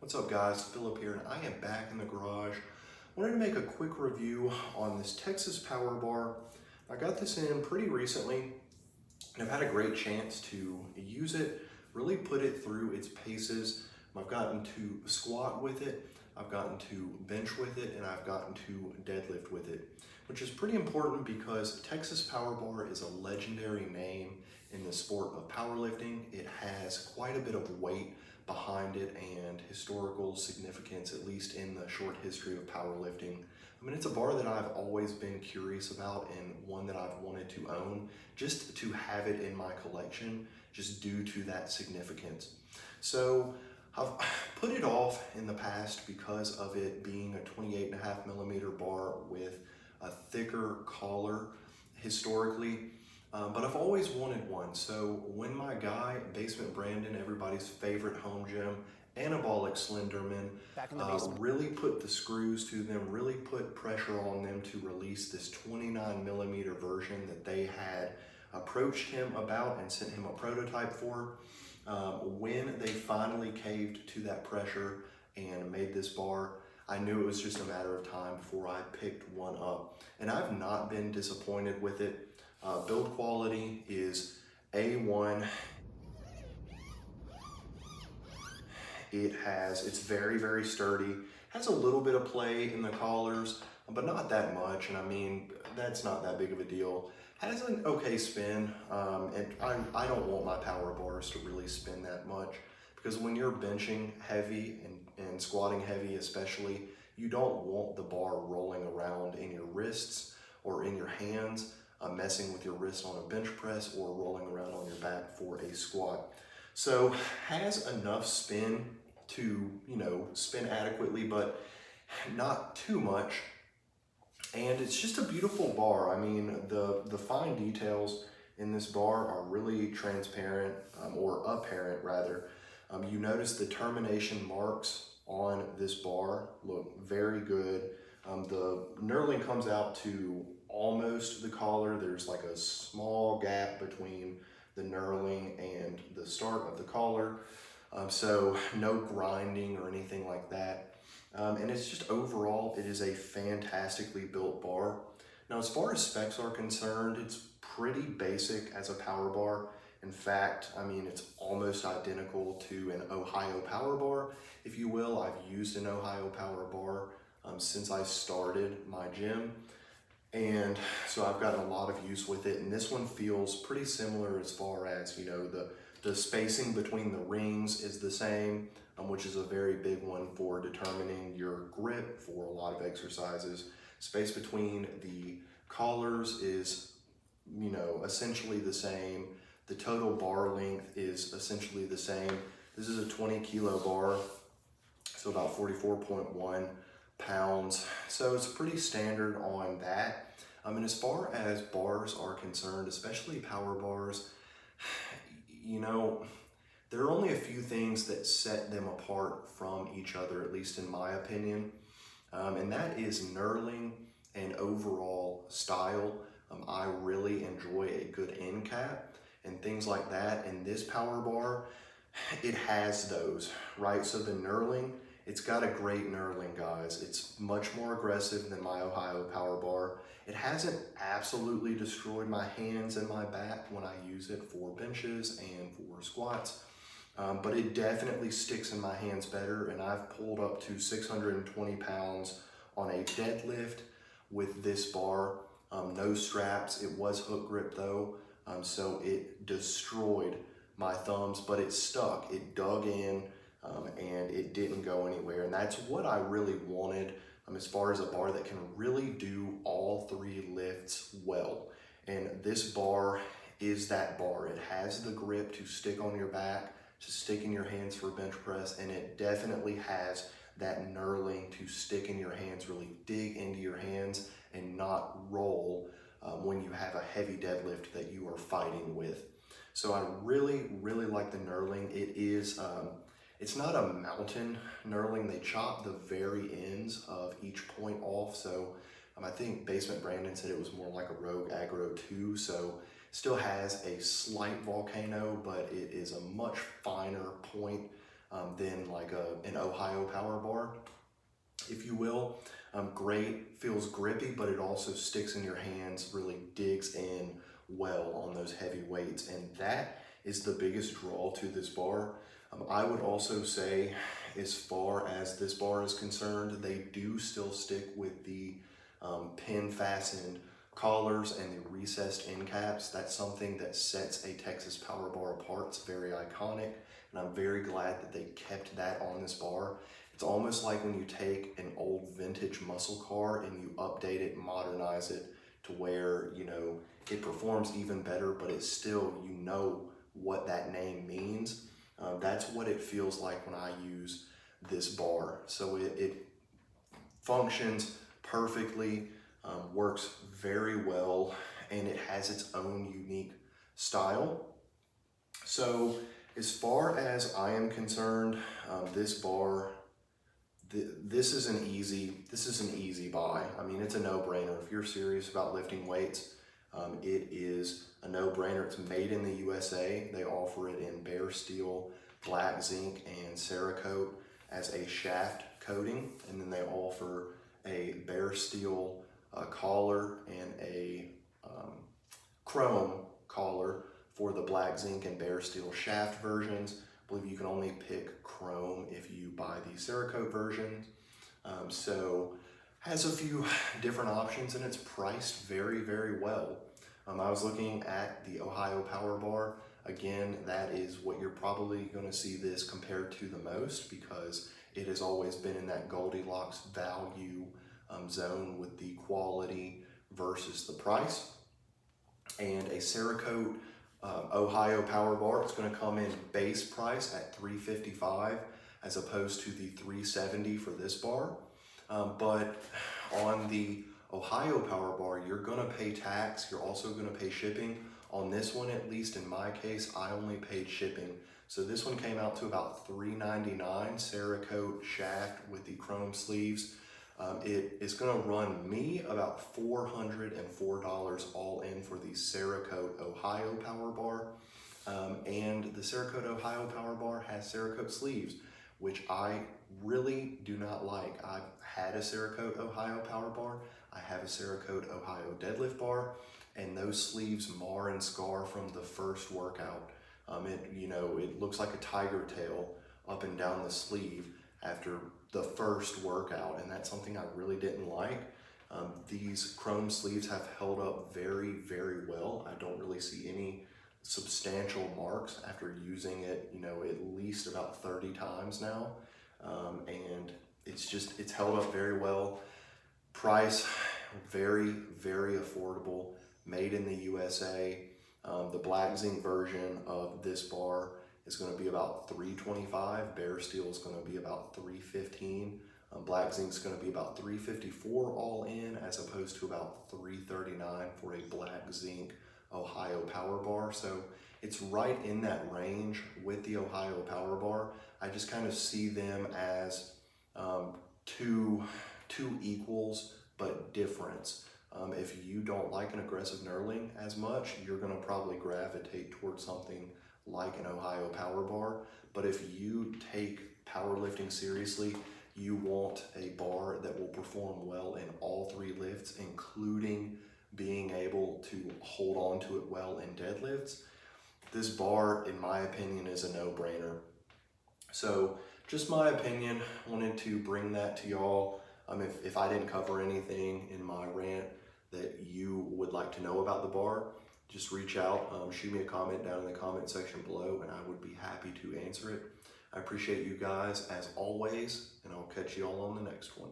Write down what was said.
What's up guys, Philip here, and I am back in the garage. Wanted to make a quick review on this Texas Power Bar. I got this in pretty recently, and I've had a great chance to use it, really put it through its paces. I've gotten to squat with it, I've gotten to bench with it, and I've gotten to deadlift with it, which is pretty important because Texas Power Bar is a legendary name in the sport of powerlifting. It has quite a bit of weight behind it and historical significance, at least in the short history of powerlifting. I mean, it's a bar that I've always been curious about and one that I've wanted to own, just to have it in my collection, just due to that significance. So I've put it off in the past because of it being a 28.5mm bar with a thicker collar historically. But I've always wanted one. So when my guy, Basement Brandon, everybody's favorite home gym, Anabolic Slenderman, really put the screws to them, really put pressure on them to release this 29mm version that they had approached him about and sent him a prototype for. When they finally caved to that pressure and made this bar, I knew it was just a matter of time before I picked one up. And I've not been disappointed with it. Build quality is A1. It's very, very sturdy. Has a little bit of play in the collars, but not that much. And I mean, that's not that big of a deal. Has an okay spin, and I don't want my power bars to really spin that much, because when you're benching heavy and squatting heavy especially, you don't want the bar rolling around in your wrists or in your hands, messing with your wrist on a bench press or rolling around on your back for a squat. So has enough spin to, spin adequately, but not too much. And it's just a beautiful bar. I mean, the fine details in this bar are really transparent, or apparent rather. You notice the termination marks on this bar look very good. The knurling comes out to almost the collar. There's like a small gap between the knurling and the start of the collar. So no grinding or anything like that. And it's just overall, it is a fantastically built bar. Now, as far as specs are concerned, it's pretty basic as a power bar. In fact, I mean, it's almost identical to an Ohio power bar, if you will. I've used an Ohio power bar since I started my gym. And so I've gotten a lot of use with it, and this one feels pretty similar as far as, the spacing between the rings is the same, which is a very big one for determining your grip for a lot of exercises. Space between the collars is, essentially the same. The total bar length is essentially the same. This is a 20-kilo bar, so about 44.1 pounds. So it's pretty standard on that. And as far as bars are concerned, especially power bars, there are only a few things that set them apart from each other, at least in my opinion. And that is knurling and overall style. I really enjoy a good end cap and things like that. And this power bar, it has those, right? So the knurling, it's got a great knurling, guys. It's much more aggressive than my Ohio power bar. It hasn't absolutely destroyed my hands and my back when I use it for benches and for squats, but it definitely sticks in my hands better, and I've pulled up to 620 pounds on a deadlift with this bar. No straps. It was hook grip though, so it destroyed my thumbs, but it stuck. It dug in. And it didn't go anywhere. And that's what I really wanted as far as a bar that can really do all three lifts well. And this bar is that bar. It has the grip to stick on your back, to stick in your hands for bench press, and it definitely has that knurling to stick in your hands, really dig into your hands and not roll when you have a heavy deadlift that you are fighting with. So I really, really like the knurling. It is, it's not a mountain knurling. They chop the very ends of each point off. So I think Basement Brandon said it was more like a Rogue Aggro 2. So still has a slight volcano, but it is a much finer point than like an Ohio power bar, if you will. Great, feels grippy, but it also sticks in your hands, really digs in well on those heavy weights, and that is the biggest draw to this bar. I would also say, as far as this bar is concerned, they do still stick with the pin fastened collars and the recessed end caps. That's something that sets a Texas power bar apart. It's very iconic, and I'm very glad that they kept that on this bar. It's almost like when you take an old vintage muscle car and you update it, modernize it to where, you know, it performs even better, but it's still, you know what that name means. That's what it feels like when I use this bar. So it functions perfectly, works very well, and it has its own unique style. So as far as I am concerned, this bar, this is an easy buy. I mean, it's a no-brainer. If you're serious about lifting weights, it is a no-brainer. It's made in the USA. They offer it in bare steel, black zinc, and Cerakote as a shaft coating, and then they offer a bare steel collar and a chrome collar for the black zinc and bare steel shaft versions. I believe you can only pick chrome if you buy the Cerakote version. So has a few different options, and it's priced very, very well. I was looking at the Ohio Power Bar. Again, that is what you're probably going to see this compared to the most, because it has always been in that Goldilocks value zone with the quality versus the price. And a Cerakote Ohio Power Bar, it's going to come in base price at $355 as opposed to the $370 for this bar. But on the Ohio Power Bar, you're going to pay tax. You're also going to pay shipping. On this one, at least in my case, I only paid shipping. So this one came out to about $399, Cerakote shaft with the chrome sleeves. It is going to run me about $404 all in for the Cerakote Ohio Power Bar. And the Cerakote Ohio Power Bar has Cerakote sleeves, which I really do not like. I've had a Cerakote Ohio Power Bar. I have a Cerakote Ohio deadlift bar, and those sleeves mar and scar from the first workout. It looks like a tiger tail up and down the sleeve after the first workout, and that's something I really didn't like. These chrome sleeves have held up very, very well. I don't really see any substantial marks after using it, at least about 30 times now. And it's held up very well. Price, very, very affordable, made in the USA. The black zinc version of this bar is going to be about $325. Bare steel is going to be about $315. Black zinc is going to be about $354 all in, as opposed to about $339 for a black zinc Ohio Power Bar. So it's right in that range with the Ohio Power Bar. I just kind of see them as two equals but different. If you don't like an aggressive knurling as much, you're going to probably gravitate towards something like an Ohio Power Bar. But if you take powerlifting seriously, you want a bar that will perform well in all three lifts, including being able to hold on to it well in deadlifts. This bar, in my opinion, is a no-brainer. So just my opinion, wanted to bring that to y'all. If I didn't cover anything in my rant that you would like to know about the bar, just reach out, shoot me a comment down in the comment section below, and I would be happy to answer it. I appreciate you guys as always, and I'll catch you all on the next one.